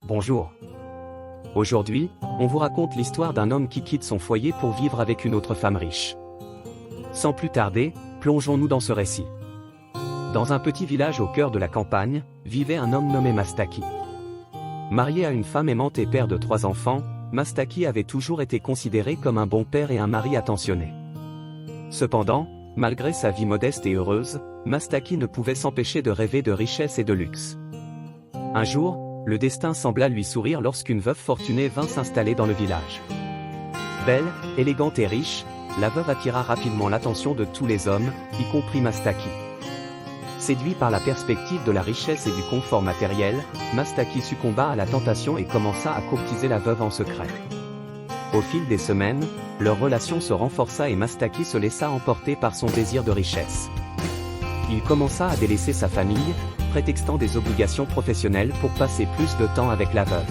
Bonjour. Aujourd'hui, on vous raconte l'histoire d'un homme qui quitte son foyer pour vivre avec une autre femme riche. Sans plus tarder, plongeons-nous dans ce récit. Dans un petit village au cœur de la campagne, vivait un homme nommé Mastaki. Marié à une femme aimante et père de 3 enfants, Mastaki avait toujours été considéré comme un bon père et un mari attentionné. Cependant, malgré sa vie modeste et heureuse, Mastaki ne pouvait s'empêcher de rêver de richesse et de luxe. Un jour, le destin sembla lui sourire lorsqu'une veuve fortunée vint s'installer dans le village. Belle, élégante et riche, la veuve attira rapidement l'attention de tous les hommes, y compris Mastaki. Séduit par la perspective de la richesse et du confort matériel, Mastaki succomba à la tentation et commença à courtiser la veuve en secret. Au fil des semaines, leur relation se renforça et Mastaki se laissa emporter par son désir de richesse. Il commença à délaisser sa famille, prétextant des obligations professionnelles pour passer plus de temps avec la veuve.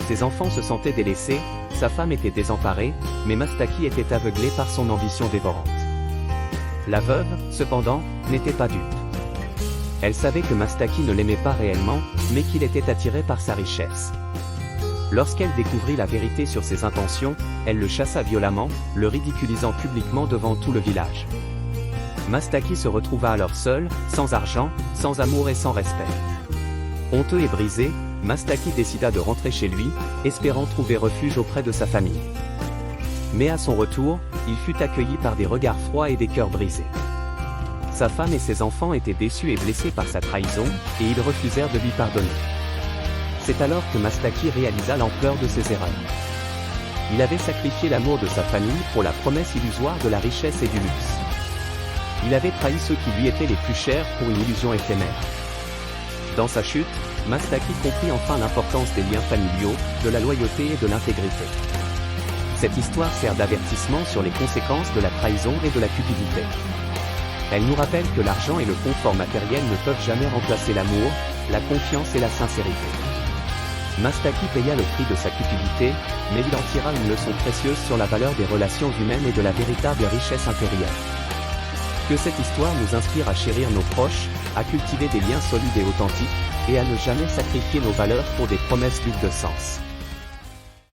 Ses enfants se sentaient délaissés, sa femme était désemparée, mais Mastaki était aveuglé par son ambition dévorante. La veuve, cependant, n'était pas dupe. Elle savait que Mastaki ne l'aimait pas réellement, mais qu'il était attiré par sa richesse. Lorsqu'elle découvrit la vérité sur ses intentions, elle le chassa violemment, le ridiculisant publiquement devant tout le village. Mastaki se retrouva alors seul, sans argent, sans amour et sans respect. Honteux et brisé, Mastaki décida de rentrer chez lui, espérant trouver refuge auprès de sa famille. Mais à son retour, il fut accueilli par des regards froids et des cœurs brisés. Sa femme et ses enfants étaient déçus et blessés par sa trahison, et ils refusèrent de lui pardonner. C'est alors que Mastaki réalisa l'ampleur de ses erreurs. Il avait sacrifié l'amour de sa famille pour la promesse illusoire de la richesse et du luxe. Il avait trahi ceux qui lui étaient les plus chers pour une illusion éphémère. Dans sa chute, Mastaki comprit enfin l'importance des liens familiaux, de la loyauté et de l'intégrité. Cette histoire sert d'avertissement sur les conséquences de la trahison et de la cupidité. Elle nous rappelle que l'argent et le confort matériel ne peuvent jamais remplacer l'amour, la confiance et la sincérité. Mastaki paya le prix de sa cupidité, mais il en tira une leçon précieuse sur la valeur des relations humaines et de la véritable richesse intérieure. Que cette histoire nous inspire à chérir nos proches, à cultiver des liens solides et authentiques, et à ne jamais sacrifier nos valeurs pour des promesses vides de sens.